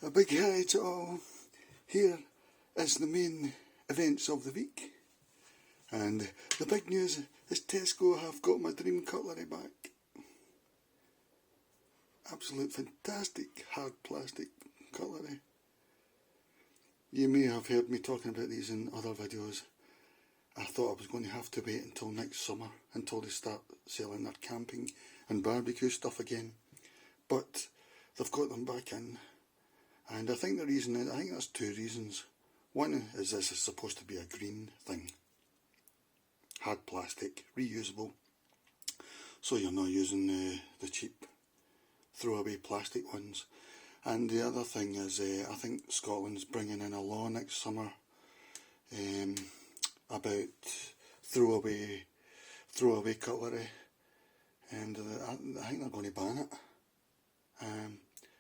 A big hi to all. Here is the main events of the week. And the big news is Tesco have got my dream cutlery back. Absolute fantastic hard plastic cutlery. You may have heard me talking about these in other videos. I thought I was going to have to wait until next summer until they start selling their camping and barbecue stuff again. But they've got them back in. And I think the reason is, I think there's two reasons. One is this is supposed to be a green thing. Hard plastic, reusable. So you're not using the cheap throwaway plastic ones. And the other thing is I think Scotland's bringing in a law next summer about throwaway cutlery. And I think they're going to ban it.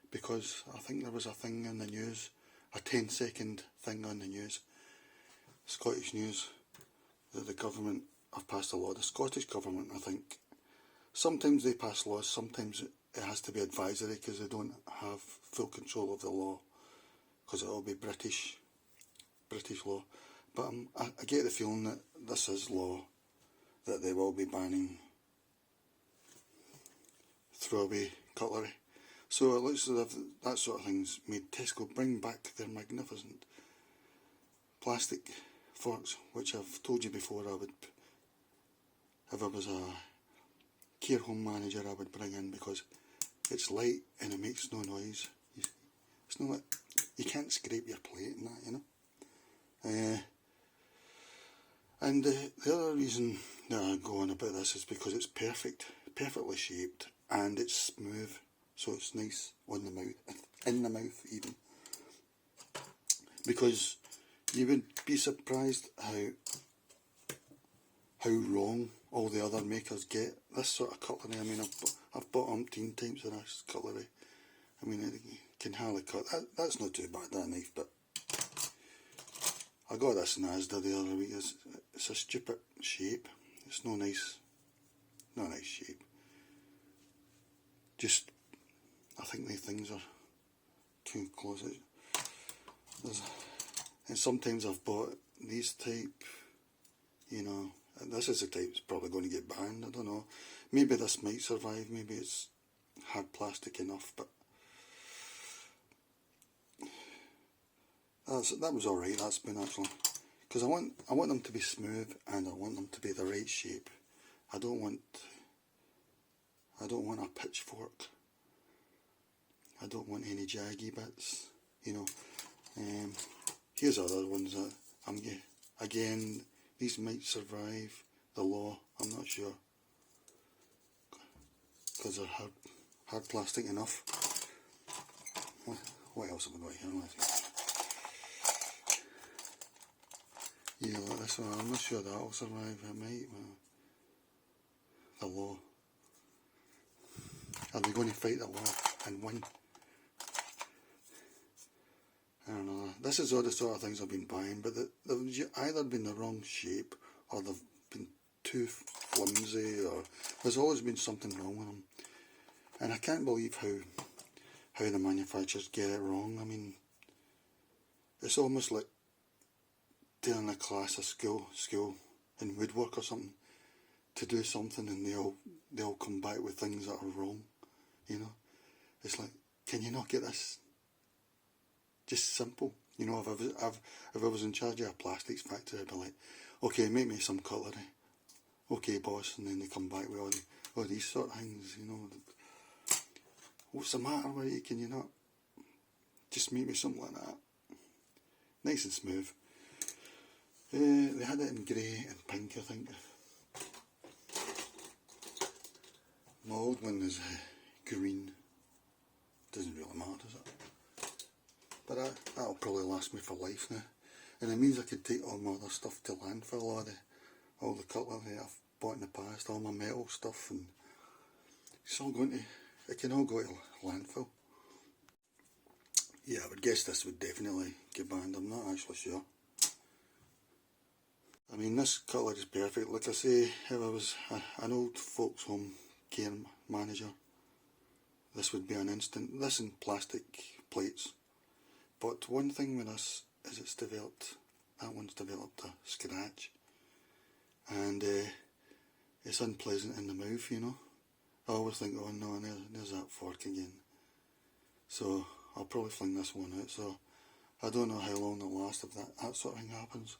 Because I think there was a thing in the news, a 10-second thing on the news, Scottish news, that the government have passed a law. The Scottish government, I think, sometimes they pass laws, sometimes it has to be advisory because they don't have full control of the law, because it will be British law. But I get the feeling that this is law, that they will be banning throwaway cutlery. So it looks as if that sort of thing's made Tesco bring back their magnificent plastic forks, which I've told you before I would, if I was a care home manager, I would bring in, because it's light and it makes no noise. It's not like, you can't scrape your plate and that, you know. And the other reason that I go on about this is because it's perfectly shaped, and it's smooth. So it's nice on the mouth, in the mouth even. Because you would be surprised how wrong all the other makers get this sort of cutlery. I mean, I've bought umpteen types of this cutlery. I mean, it can hardly cut. That's not too bad, that knife, but I got this in Asda the other week. It's a stupid shape. It's no nice shape. Just, I think these things are too close. And sometimes I've bought these type, you know, and this is the type that's probably going to get banned, I don't know. Maybe this might survive, maybe it's hard plastic enough, but that was alright, that spoon actually. Because I want them to be smooth, and I want them to be the right shape. I don't want a pitchfork. I don't want any jaggy bits, you know. Here's other ones that again, these might survive the law, I'm not sure, because they're hard plastic enough. What else have I got here? Yeah, like this one, I'm not sure that'll survive. It might. The law. Are they going to fight the law and win? I don't know. This is all the sort of things I've been buying, but they've either been the wrong shape, or they've been too flimsy, or there's always been something wrong with them. And I can't believe how the manufacturers get it wrong. I mean, it's almost like doing a class of school in woodwork or something, to do something, and they all come back with things that are wrong. You know, it's like, can you not get this? Just simple. You know, if I was in charge of a plastics factory, I'd be like, okay, make me some cutlery. Okay, boss. And then they come back with all these sort of things, you know. What's the matter with you? Can you not just make me something like that? Nice and smooth. They had it in grey and pink, I think. My old one is green. Doesn't really matter, does it? But that'll probably last me for life now. And it means I could take all my other stuff to landfill, all the cutlery I've bought in the past, all my metal stuff, and it can all go to landfill. Yeah, I would guess this would definitely get banned, I'm not actually sure. I mean, this cutlery is perfect. Like I say, if I was an old folks home care manager, this would be an instant. This in plastic plates, But one thing with this is that one's developed a scratch, and it's unpleasant in the mouth, you know. I always think, oh no, there's that fork again. So I'll probably fling this one out. So I don't know how long it'll last if that sort of thing happens.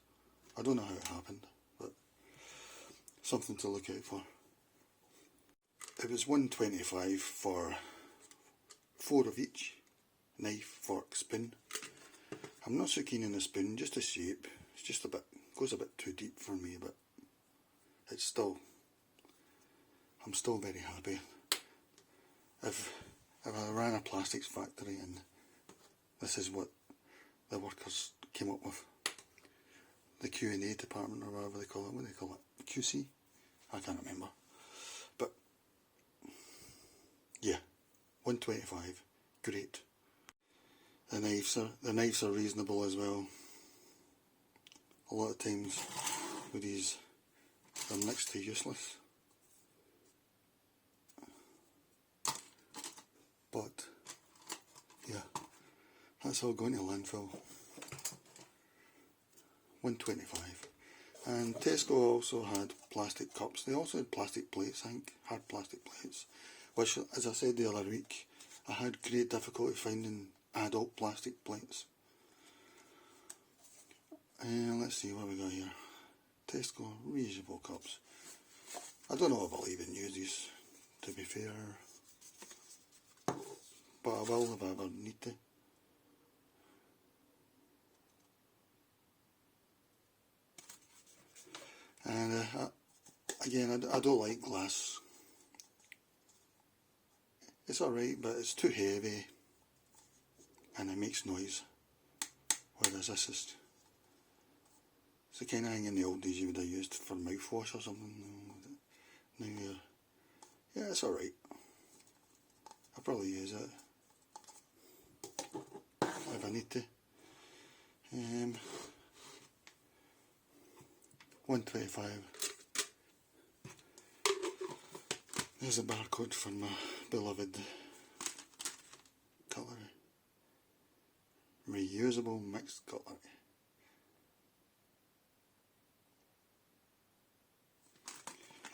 I don't know how it happened, but something to look out for. It was $1.25 for 4 of each: knife, fork, spoon. I'm not so keen on the spoon, just the shape. It's just goes a bit too deep for me, but I'm still very happy. If I ran a plastics factory and this is what the workers came up with, the Q&A department or whatever they call it, what do they call it? QC? I can't remember. But yeah, $1.25, great. The knives are reasonable as well. A lot of times with these, they're next to useless. But yeah, that's all going to landfill. $1.25. And Tesco also had plastic cups. They also had plastic plates, I think, hard plastic plates, which, as I said the other week, I had great difficulty finding adult plastic plates. And let's see what we got here. Tesco reusable cups. I don't know if I'll even use these, to be fair, but I will if I ever need to. And again, I don't like glass. It's alright, but it's too heavy and it makes noise. Whereas this is, it's the kind of thing in the old days you would have used for mouthwash or something. Now yeah, it's alright. I'll probably use it if I need to. $1.25. There's a barcode for my beloved cutlery. Reusable mixed cutlery.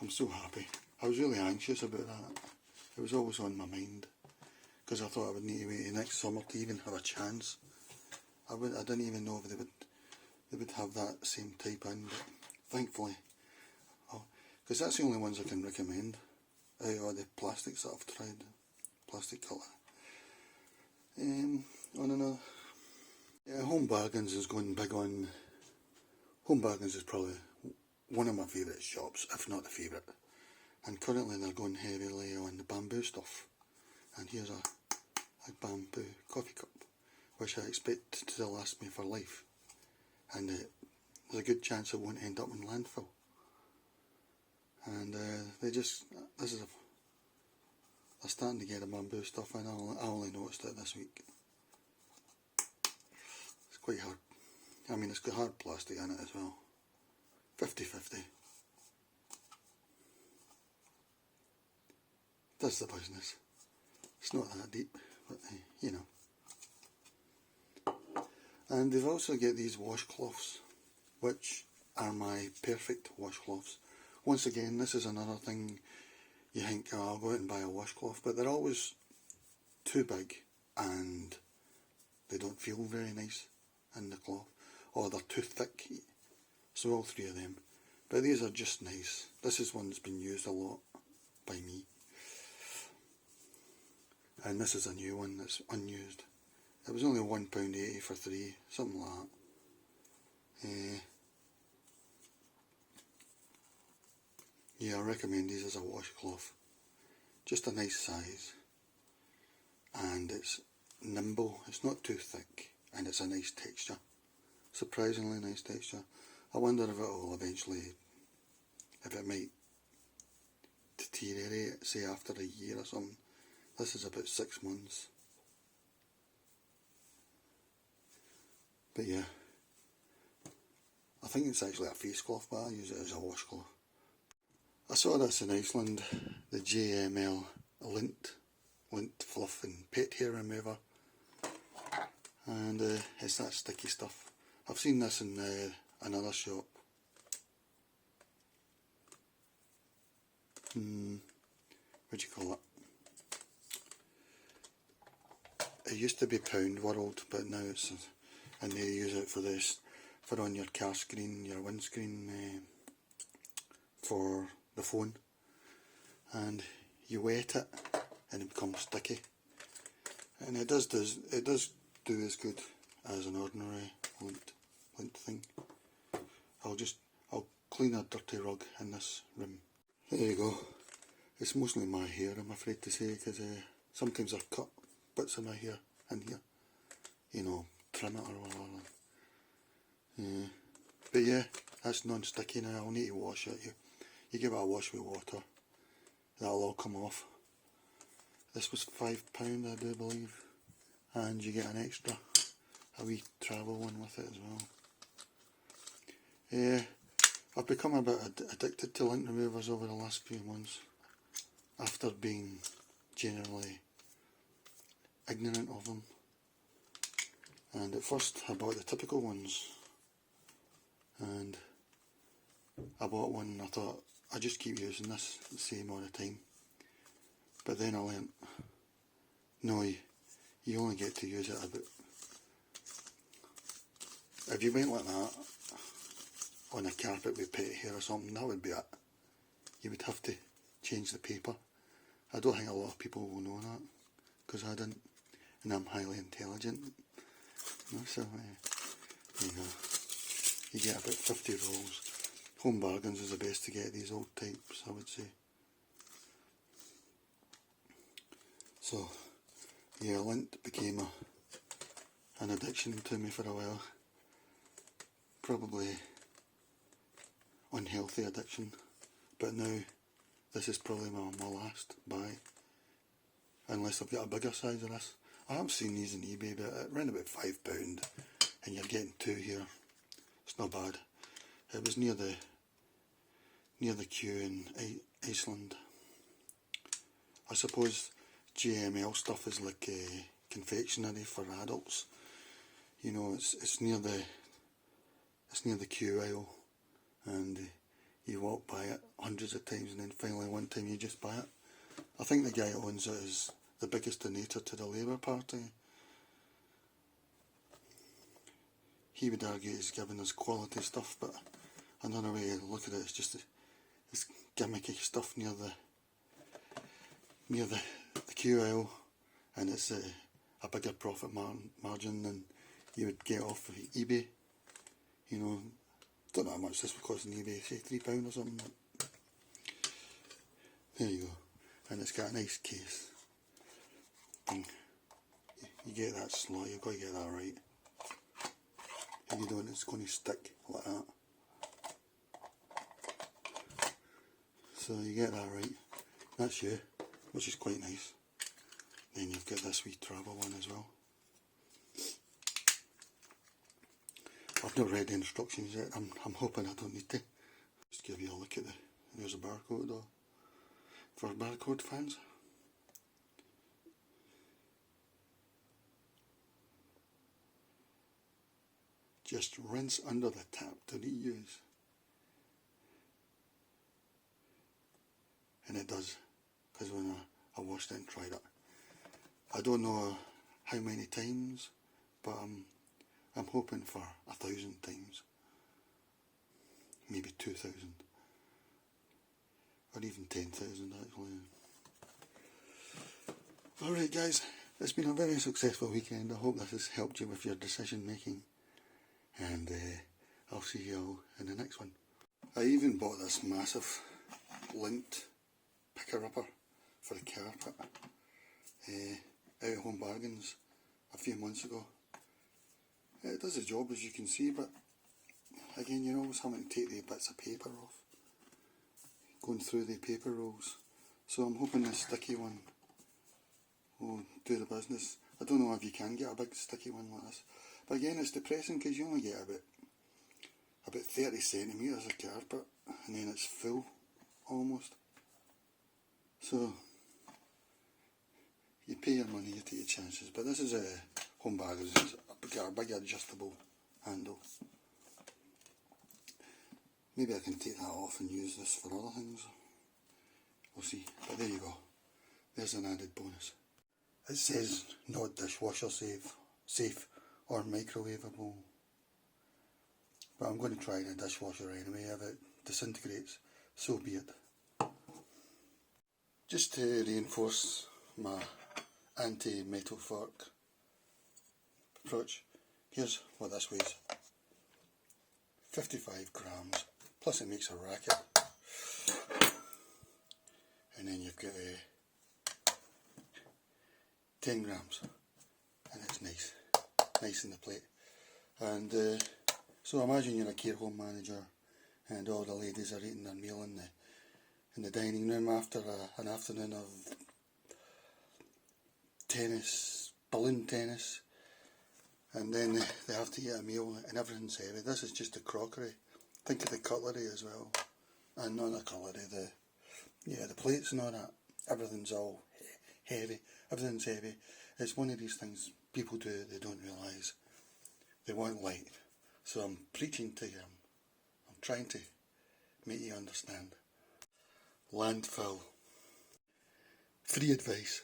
I'm so happy. I was really anxious about that. It was always on my mind, because I thought I would need to wait next summer to even have a chance. I didn't even know if they would have that same type in, but thankfully, because that's the only ones I can recommend out of all the plastics that I've tried. Plastic cutlery. On another, yeah, Home Bargains is going big on. Home Bargains is probably one of my favourite shops, if not the favourite. And currently they're going heavily on the bamboo stuff. And here's a bamboo coffee cup, which I expect to last me for life. And there's a good chance it won't end up in landfill. And they're starting to get the bamboo stuff in. I only noticed it this week. It's quite hard. I mean, it's got hard plastic in it as well. 50-50. That's the business. It's not that deep, but you know. And they've also got these washcloths, which are my perfect washcloths. Once again, this is another thing you think, oh, I'll go out and buy a washcloth, but they're always too big and they don't feel very nice in the cloth, or they're too thick. So all three of them. But these are just nice. This is one that's been used a lot by me. And this is a new one that's unused. It was only £1.80 for 3, something like that. Yeah, I recommend these as a washcloth. Just a nice size. And it's nimble, it's not too thick, and it's a nice texture. Surprisingly nice texture. I wonder if it will eventually, if it might deteriorate, say after a year or something. This is about 6 months. But yeah, I think it's actually a face cloth, but I use it as a washcloth. I saw this in Iceland, the JML lint fluff and pet hair remover. and it's that sticky stuff. I've seen this in another shop. What do you call it? It used to be Pound World, but now it's, and they use it for this, for on your car screen, your windscreen, for the phone, and you wet it and it becomes sticky, and it does do as good as an ordinary lint thing. I'll clean a dirty rug in this room. There you go. It's mostly my hair, I'm afraid to say, because sometimes I cut bits of my hair in here, you know, trim it or whatever. But yeah, that's non-sticky now. I'll need to wash it. You give it a wash with water, that'll all come off. This was £5, I do believe, and you get an extra, a wee travel one with it as well. Yeah, I've become a bit addicted to lint removers over the last few months, after being generally ignorant of them. And at first I bought the typical ones, and I bought one and I thought I just keep using this the same all the time. But then I learnt, no, you only get to use it about, if you went like that on a carpet with pet hair or something, that would be it. You would have to change the paper. I don't think a lot of people will know that, because I didn't, and I'm highly intelligent. So there you go. You get about 50 rolls. Home Bargains is the best to get these old types, I would say. So yeah, lint became an addiction to me for a while. Probably unhealthy addiction, but now this is probably my last buy, unless I've got a bigger size of this. I have seen these on eBay, but around about £5, and you're getting 2 here. It's not bad. It was near the queue in Iceland. I suppose GML stuff is like confectionery for adults. You know, it's near the queue aisle, and you walk by it hundreds of times, and then finally one time you just buy it. I think the guy who owns it is the biggest donator to the Labour Party. He would argue he's giving us quality stuff, but another way to look at it is just this gimmicky stuff near the queue aisle, and it's a bigger profit margin than you would get off of eBay. You know, don't know how much this would cost on eBay, say £3 or something. There you go, and it's got a nice case. And you get that slot, you've got to get that right. If you don't, it's going to stick like that. So you get that right. That's you, which is quite nice. Then you've got this wee travel one as well. I've not read the instructions yet. I'm hoping I don't need to. Just give you a look at there's a barcode though, for barcode fans. Just rinse under the tap to reuse. And it does, because when I washed it and tried it, I don't know how many times, but I'm hoping for 1,000 times, maybe 2,000, or even 10,000 actually. Alright guys, it's been a very successful weekend. I hope this has helped you with your decision making, and I'll see you all in the next one. I even bought this massive lint picker-upper for the carpet out of Home Bargains a few months ago. It does the job, as you can see, but again, you're always having to take the bits of paper off, going through the paper rolls. So I'm hoping this sticky one will do the business. I don't know if you can get a big sticky one like this, but again, it's depressing because you only get about 30 centimetres of carpet, and then it's full almost. So you pay your money, you take your chances. But this is a home bag has got a big adjustable handle. Maybe I can take that off and use this for other things. We'll see. But there you go. There's an added bonus. It says not dishwasher safe or microwavable. But I'm going to try the dishwasher anyway. If it disintegrates, so be it. Just to reinforce my anti-metal fork approach, here's what this weighs. 55 grams, plus it makes a racket. And then you've got 10 grams, and it's nice in the plate. And so imagine you're a care home manager and all the ladies are eating their meal in the dining room after an afternoon of tennis, balloon tennis, and then they have to eat a meal and everything's heavy. This is just the crockery. Think of the cutlery as well, and not the cutlery, the plates and all that. Everything's all heavy. Everything's heavy. It's one of these things people do, they don't realise. They want light. So I'm preaching to you. I'm trying to make you understand. Landfill. Free advice.